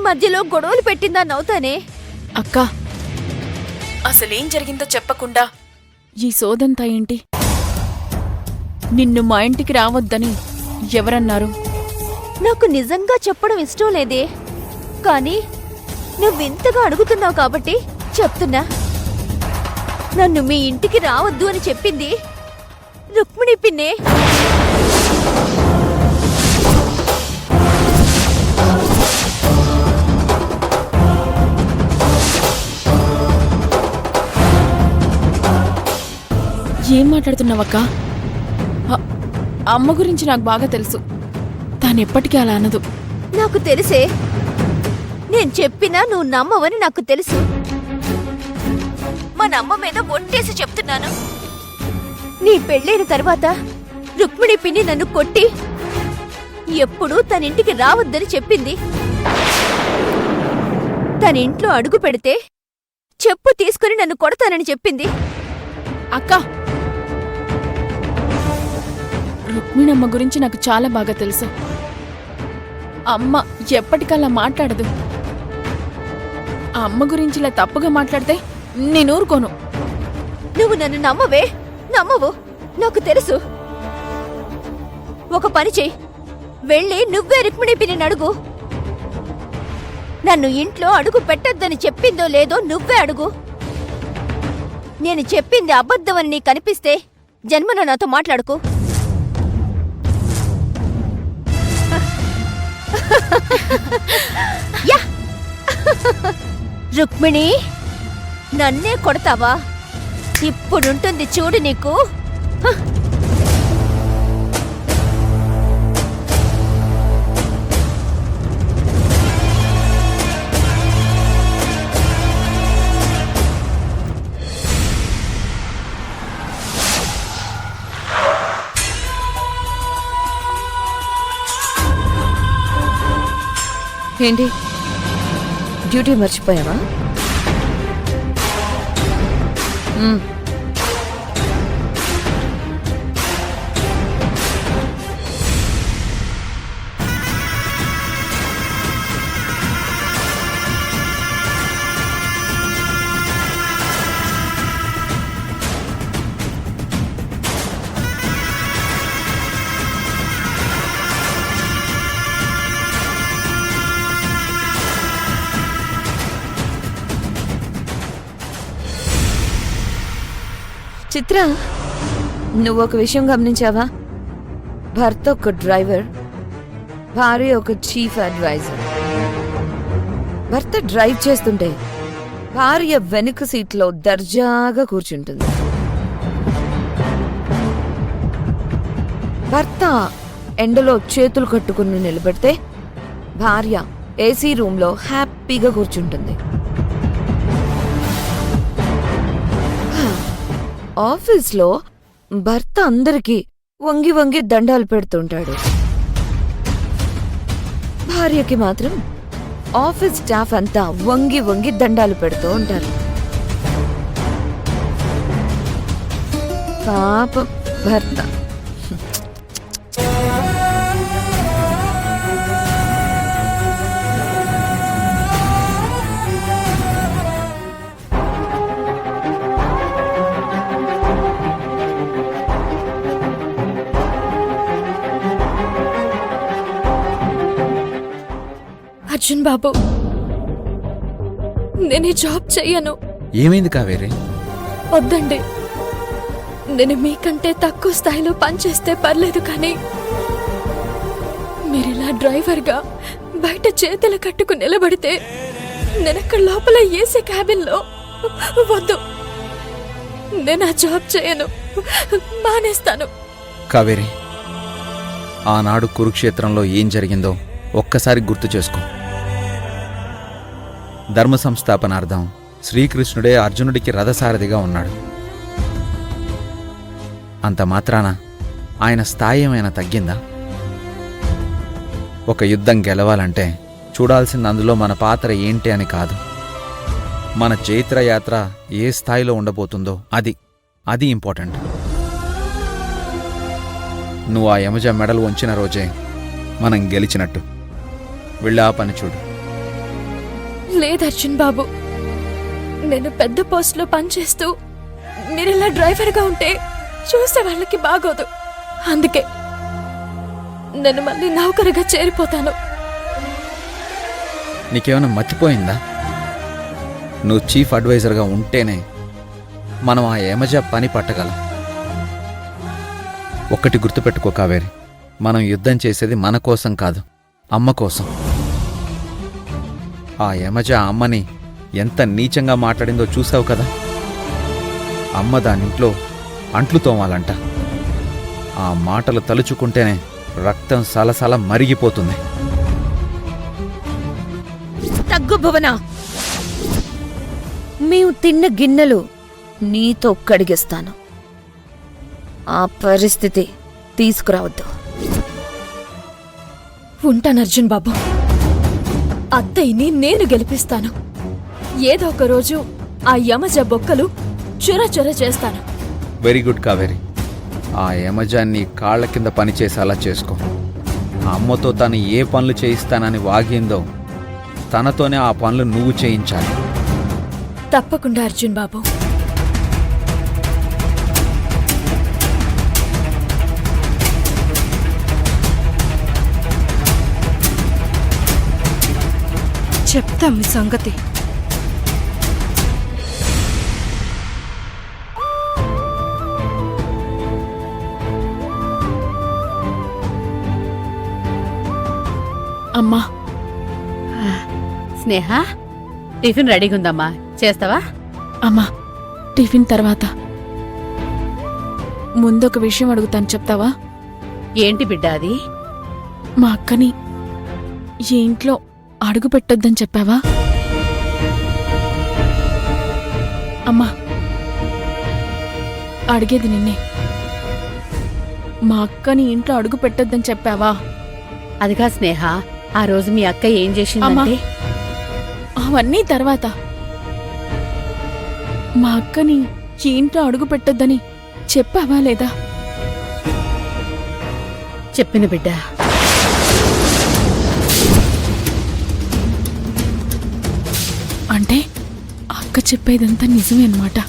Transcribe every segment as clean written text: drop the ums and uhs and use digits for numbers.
మధ్యలో గొడవలు పెట్టిందాన్ని అవుతానే. అక్కా, అసలేం జరిగిందో చెప్పకుండా ఈ సోదంతా ఏంటి? నిన్ను మా ఇంటికి రావద్దని ఎవరన్నారు? నాకు నిజంగా చెప్పడం ఇష్టం లేదే, కానీ నువ్వింతగా అడుగుతున్నావు కాబట్టి చెప్తున్నా. నన్ను మీ ఇంటికి రావద్దు అని చెప్పింది రుక్మిణి పిన్నే. ఏం మాట్లాడుతున్నావక్కా? అమ్మ గురించి నాకు బాగా తెలుసు. తానెప్పటికీ అలా అనదు. నాకు తెలిసే. నేను చెప్పినా నువ్వు నమ్మవని నాకు తెలుసు. మన అమ్మ మీద ఒట్టేసి చెప్తున్నాను, నీ పెళ్ళైన తర్వాత రుక్మిణి పిన్ని నన్ను కొట్టి ఎప్పుడూ తనింటికి రావద్దని చెప్పింది. తనింట్లో అడుగు పెడితే చెప్పు తీసుకుని నన్ను కొడతానని చెప్పింది. అక్కా, రుక్మిణమ్మ గురించి నాకు చాలా బాగా తెలుసు. అమ్మ ఎప్పటికల్లా మాట్లాడదు. ఆ అమ్మ గురించి ఇలా తప్పుగా మాట్లాడితే నేను ఊరుకోను. నువ్వు నన్ను నమ్మవే, నమ్మవు, నాకు తెలుసు. ఒక పని చెయ్యి, వెళ్ళి నువ్వే రుక్మిణి పిన్నిని అడుగు. నన్ను ఇంట్లో అడుగు పెట్టొద్దని చెప్పిందో లేదో నువ్వే అడుగు. నేను చెప్పింది అబద్ధమని నీకు కనిపిస్తే జన్మలో నాతో మాట్లాడుకో. రుక్మిణి, నన్నే కొడతావా? ఇప్పుడుంటుంది చూడు నీకు. ఏంటి, డ్యూటీ మర్చిపోయావా? చిత్ర, నువ్వొక విషయం గమనించావా? భర్త ఒక డ్రైవర్, భార్య ఒక చీఫ్ అడ్వైజర్. భర్త డ్రైవ్ చేస్తుంటే భార్య వెనుక సీట్లో దర్జాగా కూర్చుంటుంది. భర్త ఎండలో చేతులు కట్టుకుని నిలబెడితే భార్య ఏసీ రూమ్లో హ్యాపీగా కూర్చుంటుంది. ఆఫీస్లో భర్త అందరికీ వంగి వంగి దండాలు పెడుతుంటాడు. భార్యకి మాత్రం ఆఫీస్ స్టాఫ్ అంతా వంగి వంగి దండాలు పెడుతూ ఉంటారు. పాపం భర్త. అర్జున్ బాబు, నేను జాబ్ చెయ్యను. ఏమైంది కావేరి? వద్దండి, నేను మీకంటే తక్కువ స్థాయిలో పనిచేస్తే పర్లేదు, కానీ మీరిలా డ్రైవర్గా బయట చేతులు కట్టుకు నిలబడితే నేనక్కడ లోపల ఏసీ క్యాబిన్లో వద్దు, నేను ఆ జాబ్ చేయను, మానేస్తాను. కావేరి, ఆనాడు కురుక్షేత్రంలో ఏం జరిగిందో ఒక్కసారి గుర్తు చేసుకో. ధర్మ సంస్థాపనార్థం శ్రీకృష్ణుడే అర్జునుడికి రథసారథిగా ఉన్నాడు. అంత మాత్రాన ఆయన స్థాయి ఏమైనా తగ్గిందా? ఒక యుద్ధం గెలవాలంటే చూడాల్సింది అందులో మన పాత్ర ఏంటి అని కాదు, మన చైత్రయాత్ర ఏ స్థాయిలో ఉండబోతుందో అది ఇంపార్టెంట్. నువ్వు ఆ యమజ మెడలు వంచిన రోజే మనం గెలిచినట్టు. వెళ్ళి ఆ పని చూడు. లేదు అర్జున్ బాబు, నేను పెద్ద పోస్ట్లో పనిచేస్తూ మీరిలా డ్రైవర్గా ఉంటే చూసే వాళ్ళకి బాగోదు. అందుకే నేను మళ్ళీ నౌకరుగా చేరిపోతాను. నీకేమైనా మర్చిపోయిందా? నువ్వు చీఫ్ అడ్వైజర్గా ఉంటేనే మనం ఆ యమజ పని పట్టగలం. ఒక్కటి గుర్తుపెట్టుకో కావేరి, మనం యుద్ధం చేసేది మన కోసం కాదు, అమ్మ కోసం. ఆ యమజ అమ్మని ఎంత నీచంగా మాట్లాడిందో చూసావు కదా. అమ్మ దానింట్లో అంట్లు తోమాలంట. ఆ మాటలు తలుచుకుంటేనే రక్తం సలసల మరిగిపోతుంది. తగ్గు భువన, మేము తిన్న గిన్నెలు నీతో కడిగిస్తాను. ఆ పరిస్థితి తీసుకురావద్దు. ఉంటాను అర్జున్ బాబు, అత్తయ్యని నేను గెలిపిస్తాను. ఏదో ఒక రోజు ఆ యమజ బొక్కలు చుర చుర చేస్తాను. Very good Kaveri. ఆ యమజాన్ని కాళ్ల కింద పనిచేసేలా చేసుకో. ఆ అమ్మతో తను ఏ పనులు చేయిస్తానని వాగిందో తనతోనే ఆ పనులు నువ్వు చేయించాలి. తప్పకుండా అర్జున్ బాబు. చెప్తాం మీ సంగతి. అమ్మా, స్నేహ, టిఫిన్ రెడీగా ఉందమ్మా, చేస్తావా? అమ్మా, టిఫిన్ తర్వాత ముందొక విషయం అడుగుతాను, చెప్తావా? ఏంటి బిడ్డ అది? మా అక్కని ఈ ఇంట్లో అడుగు పెట్టొద్దని చెప్పావా? అమ్మా, అడిగేది నిన్నే. మా అక్కని ఇంట్లో అడుగు పెట్టొద్దని చెప్పావా? అదిగా స్నేహ, ఆ రోజు మీ అక్క ఏం చేసిందంటే? అవన్నీ తర్వాత. మా అక్కని ఈ ఇంట్లో అడుగు పెట్టొద్దని చెప్పావా లేదా? చెప్పిన బిడ్డ. అంటే అక్క చెప్పేదంతా నిజమే అన్నమాట.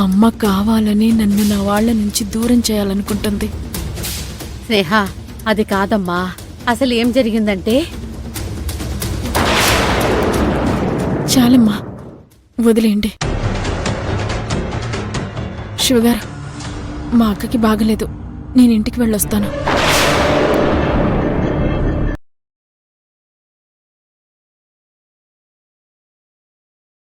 అమ్మ కావాలని నన్ను నా వాళ్ళ నుంచి దూరం చేయాలనుకుంటుంది. స్నేహ, అది కాదమ్మా. అసలు ఏం జరిగిందంటే? చాలమ్మా, వదిలేయండి. షుగర్, మా అక్కకి బాగలేదు, నేను ఇంటికి వెళ్ళొస్తాను.